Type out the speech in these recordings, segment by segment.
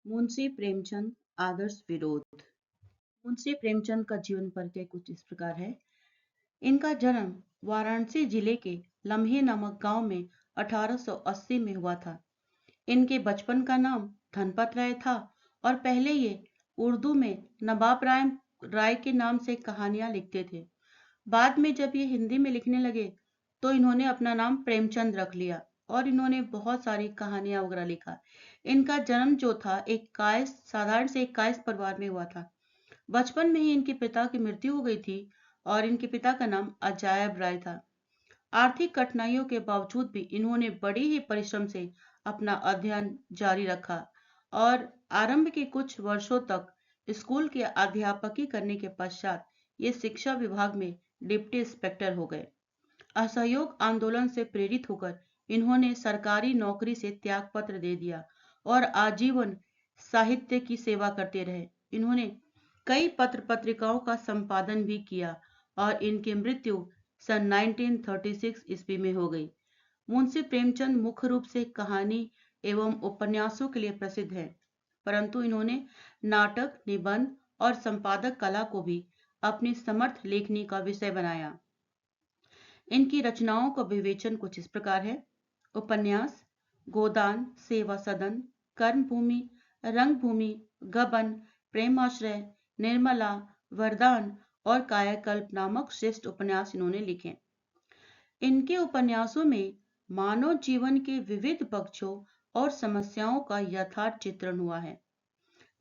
मुंशी प्रेमचंद आदर्श विरोध। मुंशी प्रेमचंद का जीवन परिचय कुछ इस प्रकार है। इनका जन्म वाराणसी जिले के लम्हे नामक गांव में 1880 में हुआ था। इनके बचपन का नाम धनपत राय था और पहले ये उर्दू में नवाब राय के नाम से कहानियां लिखते थे। बाद में जब ये हिंदी में लिखने लगे तो इन्होंने अपना नाम प्रेमचंद रख लिया और इन्होंने बहुत सारी कहानियां वगैरह लिखा। इनका जन्म जो था एक साधारण से एक कायस्थ परिवार में हुआ था। बचपन में ही इनके पिता की मृत्यु हो गई थी और इनके पिता का नाम अजायब राय था। आर्थिक कठिनाइयों के बावजूद भी इन्होंने बड़े ही परिश्रम से अपना अध्ययन जारी रखा और आरंभ के कुछ वर्षों तक स्कूल के अध्यापकी करने के पश्चात ये शिक्षा विभाग में डिप्टी इंस्पेक्टर हो गए। असहयोग आंदोलन से प्रेरित होकर इन्होंने सरकारी नौकरी से त्यागपत्र दे दिया और आजीवन साहित्य की सेवा करते रहे। इन्होंने कई पत्र पत्रिकाओं का संपादन भी किया और इनकी मृत्यु सन 1936 ईस्वी में हो गई। मुंशी प्रेमचंद मुख्य रूप से कहानी एवं उपन्यासों के लिए प्रसिद्ध है, परंतु इन्होंने नाटक, निबंध और संपादक कला को भी अपनी समर्थ लेखनी का विषय बनाया। इनकी रचनाओं का विवेचन कुछ इस प्रकार है। उपन्यास: गोदान, सेवा सदन, कर्मभूमि, रंगभूमि, गबन, प्रेमाश्रय, निर्मला, वरदान और कायाकल्प नामक श्रेष्ठ उपन्यास इन्होंने लिखे। इनके उपन्यासों में मानव जीवन के विविध पक्षों और समस्याओं का यथार्थ चित्रण हुआ है।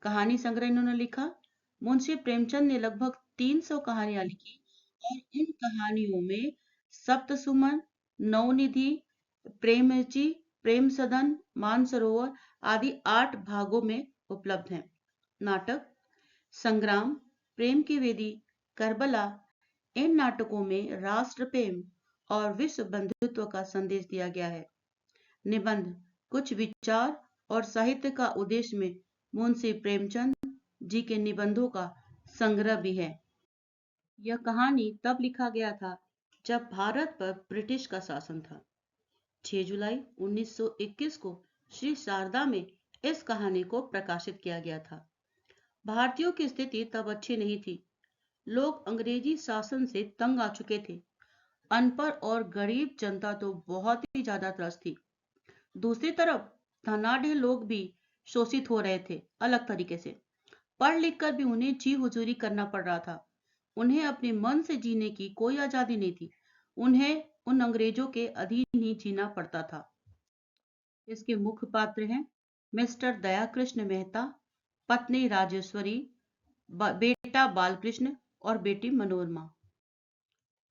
कहानी संग्रह इन्होंने लिखा। मुंशी प्रेमचंद ने लगभग 300 कहानियां लिखी और इन कहानियों में सप्तसुमन, नवनिधि, प्रेमची, प्रेम सदन, मानसरोवर आदि 8 भागों में उपलब्ध हैं। नाटक: संग्राम, प्रेम की वेदी, करबला। इन नाटकों में राष्ट्र प्रेम और विश्व बंधुत्व का संदेश दिया गया है। निबंध: कुछ विचार और साहित्य का उद्देश्य में मुंशी प्रेमचंद जी के निबंधों का संग्रह भी है। यह कहानी तब लिखा गया था जब भारत पर ब्रिटिश का शासन था। 6 जुलाई 1921 को श्री शारदा में इस कहानी को प्रकाशित किया गया था। भारतीयों की स्थिति तब अच्छी नहीं थी। लोग अंग्रेजी शासन से तंग आ चुके थे। अनपढ़ और गरीब जनता तो बहुत ही ज्यादा त्रस्त थी। दूसरी तरफ धनाढ़ लोग भी शोषित हो रहे थे अलग तरीके से। पढ़ लिख कर भी उन्हें जी हुजूरी करना पड़ रहा था। उन्हें अपने मन से जीने की कोई आजादी नहीं थी। उन्हें उन अंग्रेजों के अधीन ही जीना पड़ता था। इसके मुख्य पात्र हैं मिस्टर दयाकृष्ण मेहता, पत्नी राजेश्वरी, बेटा बालकृष्ण और बेटी मनोरमा।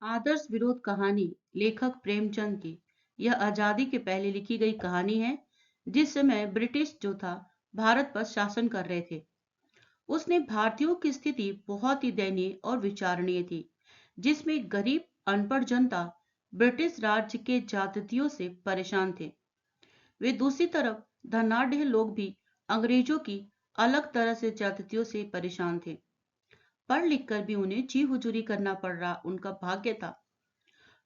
आदर्श विरोध कहानी लेखक प्रेमचंद की यह आजादी के पहले लिखी गई कहानी है, जिस समय ब्रिटिश जो था भारत पर शासन कर रहे थे। उसने भारतीयों की स्थिति बहुत ही दयनीय और विचारणीय थी, जिसमें गरीब अनपढ़ जनता ब्रिटिश राज्य के ज्यादतियों से परेशान थे। वे दूसरी तरफ धनाढ़ लोग भी अंग्रेजों की अलग तरह से ज्यादतियों से परेशान थे। पढ़ लिख कर भी उन्हें जी हुजूरी करना पड़ रहा उनका भाग्य था।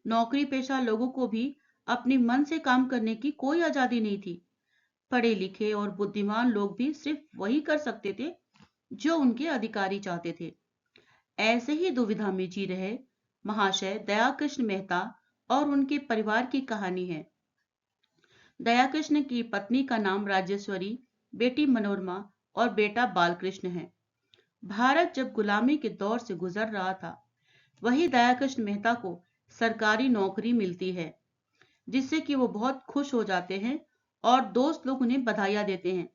नौकरी पेशा लोगों को भी अपने मन से काम करने की कोई आजादी नहीं थी। पढ़े लिखे और बुद्धिमान लोग भी सिर्फ वही कर सकते थे जो उनके अधिकारी चाहते थे। ऐसे ही दुविधा में जी रहे महाशय दयाकृष्ण मेहता और उनके परिवार की कहानी है। दयाकृष्ण की पत्नी का नाम राजेश्वरी, बेटी मनोरमा और बेटा बालकृष्ण है। भारत जब गुलामी के दौर से गुजर रहा था, वही दयाकृष्ण मेहता को सरकारी नौकरी मिलती है, जिससे कि वो बहुत खुश हो जाते हैं और दोस्त लोग उन्हें बधाइयां देते हैं,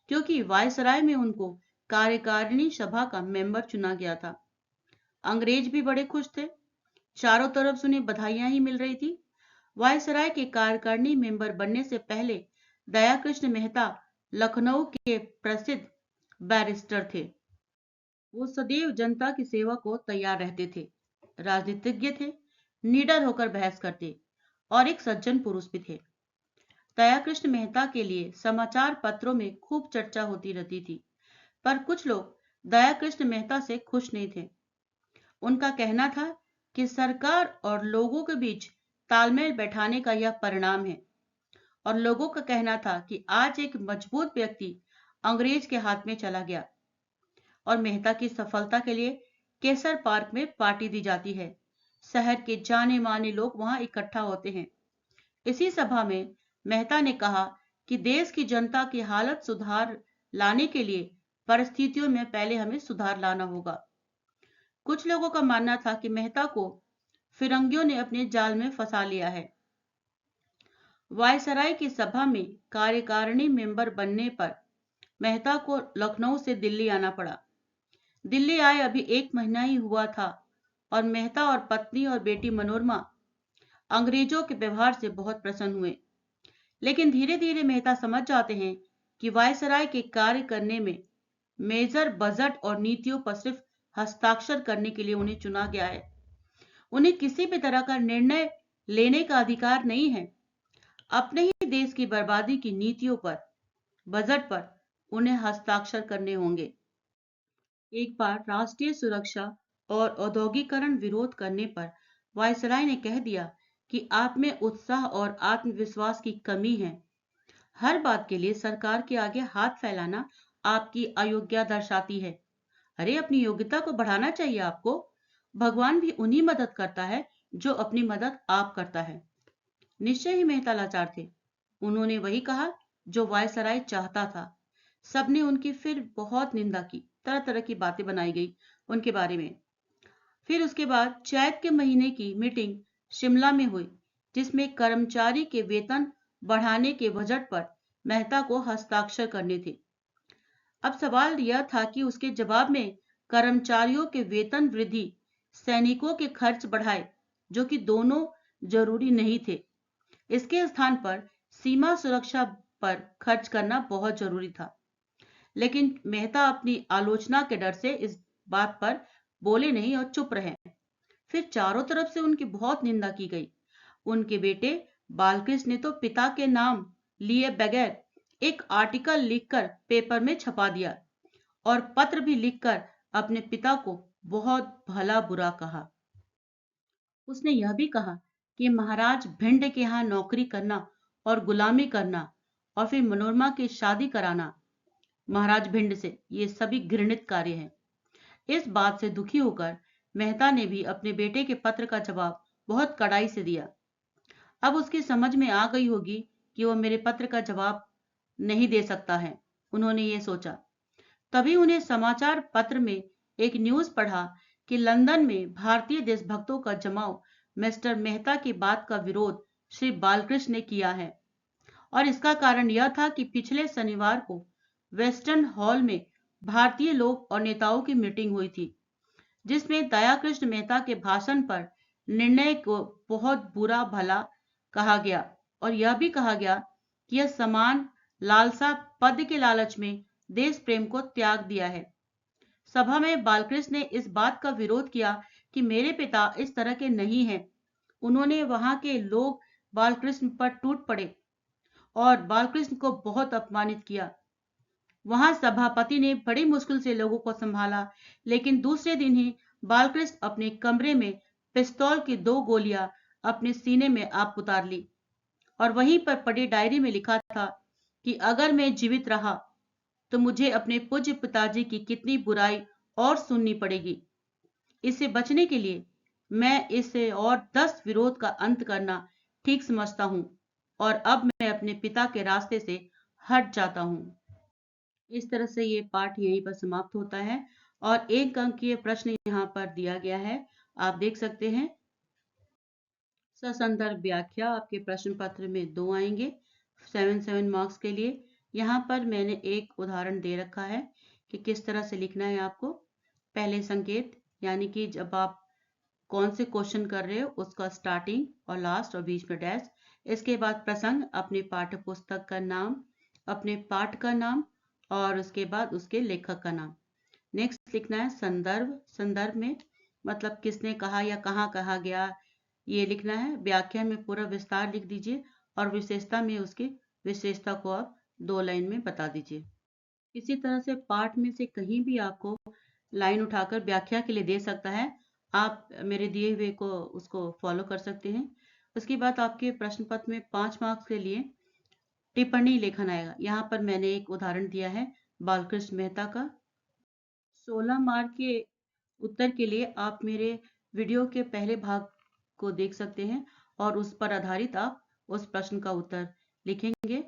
क्योंकि वायसराय में उनको कार्यकारिणी सभा का मेंबर चुना गया था। अंग्रेज भी बड़े खुश थे। चारों तरफ से उन्हें बधाइयां ही मिल रही थी। वायसराय के कार्यकारिणी मेंबर बनने से पहले दयाकृष्ण मेहता लखनऊ के प्रसिद्ध बैरिस्टर थे। वो सदैव जनता की सेवा को तैयार रहते थे, राजनीतिज्ञ थे, निडर होकर बहस करते और एक सज्जन पुरुष भी थे। दयाकृष्ण मेहता के लिए समाचार पत्रों में खूब चर्चा होती रहती थी, पर कुछ लोग दयाकृष्ण मेहता से खुश नहीं थे। उनका कहना था कि सरकार और लोगों के बीच तालमेल बैठाने का यह परिणाम है, और लोगों का कहना था कि आज एक मजबूत व्यक्ति अंग्रेज के हाथ में चला गया और मेहता की सफलता के लिए केसर पार्क में पार्टी दी जाती है। शहर के जाने माने लोग वहां इकट्ठा होते हैं। इसी सभा में मेहता ने कहा कि देश की जनता की हालत सुधार लाने के लिए परिस्थितियों में पहले हमें सुधार लाना होगा। कुछ लोगों का मानना था कि मेहता को फिरंगियों ने अपने जाल में फंसा लिया है। वायसराय की सभा में कार्यकारिणी मेंबर बनने पर मेहता को लखनऊ से दिल्ली आना पड़ा। दिल्ली आए अभी 1 महीना ही हुआ था और मेहता और पत्नी और बेटी मनोरमा अंग्रेजों के व्यवहार से बहुत प्रसन्न हुए। लेकिन धीरे धीरे मेहता समझ जाते हैं कि वायसराय के कार्य करने में मेजर बजट और नीतियों पर सिर्फ हस्ताक्षर करने के लिए उन्हें चुना गया है। उन्हें किसी भी तरह का निर्णय लेने का अधिकार नहीं है। अपने ही देश की बर्बादी की नीतियों पर, बजट पर उन्हें हस्ताक्षर करने होंगे। एक बार राष्ट्रीय सुरक्षा और औद्योगिकरण विरोध करने पर वायसराय ने कह दिया कि आप में उत्साह और आत्मविश्वास की कमी है। हर बात के लिए सरकार के आगे हाथ फैलाना आपकी अयोग्यता दर्शाती है। अरे अपनी योग्यता को बढ़ाना चाहिए आपको। भगवान भी उन्हीं मदद करता है जो अपनी मदद आप करता है। निश्चय ही मेहता लाचार थे। उन्होंने वही कहा जो वायसराय चाहता था। सबने उनकी फिर बहुत निंदा की, तरह तरह की बातें बनाई गई उनके बारे में। फिर उसके बाद चैत के महीने की मीटिंग शिमला में हुई, जिसमें कर्मचारी के वेतन बढ़ाने के बजट पर मेहता को हस्ताक्षर करने थे। अब सवाल यह था कि उसके जवाब में कर्मचारियों के वेतन वृद्धि, सैनिकों के खर्च बढ़ाए, जो कि दोनों जरूरी नहीं थे। इसके स्थान पर सीमा सुरक्षा पर खर्च करना बहुत जरूरी था। लेकिन मेहता अपनी आलोचना के डर से इस बात पर बोले नहीं और चुप रहे। फिर चारों तरफ से उनकी बहुत निंदा की गई। उनके बेटे बालकृष्ण ने तो पिता के नाम लिए बगैर एक आर्टिकल लिखकर पेपर में छपा दिया और पत्र भी लिखकर अपने पिता को बहुत भला बुरा कहा। उसने यह भी कहा कि महाराज भिंड के यहाँ नौकरी करना और गुलामी करना और फिर मनोरमा की शादी कराना महाराज भिंड से, ये सभी घृणित कार्य हैं। इस बात से दुखी होकर मेहता ने भी अपने बेटे के पत्र का जवाब बहुत कड़ाई से दिया। अब उसकी समझ में आ गई होगी कि वह मेरे पत्र का जवाब नहीं दे सकता है, उन्होंने ये सोचा। तभी उन्हें समाचार पत्र में एक न्यूज पढ़ा कि लंदन में भारतीय देशभक्तों का जमाव मिस्टर मेहता की बात का विरोध श्री बालकृष्ण ने किया है और इसका कारण यह था कि पिछले शनिवार को वेस्टर्न हॉल में भारतीय लोग और नेताओं की मीटिंग हुई थी, जिसमें दयाकृष्ण मेहता के भाषण पर निर्णय को बहुत बुरा भला कहा गया और यह भी कहा गया कि यह समान लालसा पद के लालच में देश प्रेम को त्याग दिया है। सभा में बालकृष्ण ने इस बात का विरोध किया कि मेरे पिता इस तरह के नहीं हैं। उन्होंने वहां के लोग बालकृष्ण पर टूट पड़े और बालकृष्ण को बहुत अपमानित किया। वहां सभापति ने बड़ी मुश्किल से लोगों को संभाला, लेकिन दूसरे दिन ही बालकृष्ण अपने कमरे में पिस्तौल की 2 गोलियां अपने सीने में आप उतार ली और वहीं पर पड़ी डायरी में लिखा था कि अगर मैं जीवित रहा तो मुझे अपने पूज्य पिताजी की कितनी बुराई और सुननी पड़ेगी। इससे बचने के लिए मैं इसे और 10 विरोध का अंत करना ठीक समझता हूं और अब मैं अपने पिता के रास्ते से हट जाता हूं। इस तरह से ये पाठ यहीं पर समाप्त होता है और 1 अंक की प्रश्न यहाँ पर दिया गया है, आप देख सकते हैं। ससंदर्भ व्याख्या आपके प्रश्न पत्र में 2 आएंगे 7 मार्क्स के लिए। यहाँ पर मैंने एक उदाहरण दे रखा है कि किस तरह से लिखना है आपको। पहले संकेत यानी कि जब आप कौन से क्वेश्चन कर रहे हो उसका स्टार्टिंग और लास्ट और बीच में डैश। इसके बाद प्रसंग, अपने पाठ्य पुस्तक का नाम, अपने पाठ का नाम और उसके बाद उसके लेखक का नाम। नेक्स्ट लिखना है संदर्भ। संदर्भ में मतलब किसने कहा या कहाँ कहा गया, ये लिखना है। व्याख्या में पूरा विस्तार लिख दीजिए और विशेषता में उसकी विशेषता को आप 2 लाइन में बता दीजिए। इसी तरह से पाठ में से कहीं भी आपको लाइन उठाकर व्याख्या के लिए दे सकता है, आप मेरे दिए हुए को उसको फॉलो कर सकते हैं। उसके बाद आपके प्रश्न पत्र में 5 मार्क्स के लिए टिप्पणी लेखन आएगा। यहाँ पर मैंने एक उदाहरण दिया है बालकृष्ण मेहता का। 16 मार्क के उत्तर के लिए आप मेरे वीडियो के पहले भाग को देख सकते हैं और उस पर आधारित आप उस प्रश्न का उत्तर लिखेंगे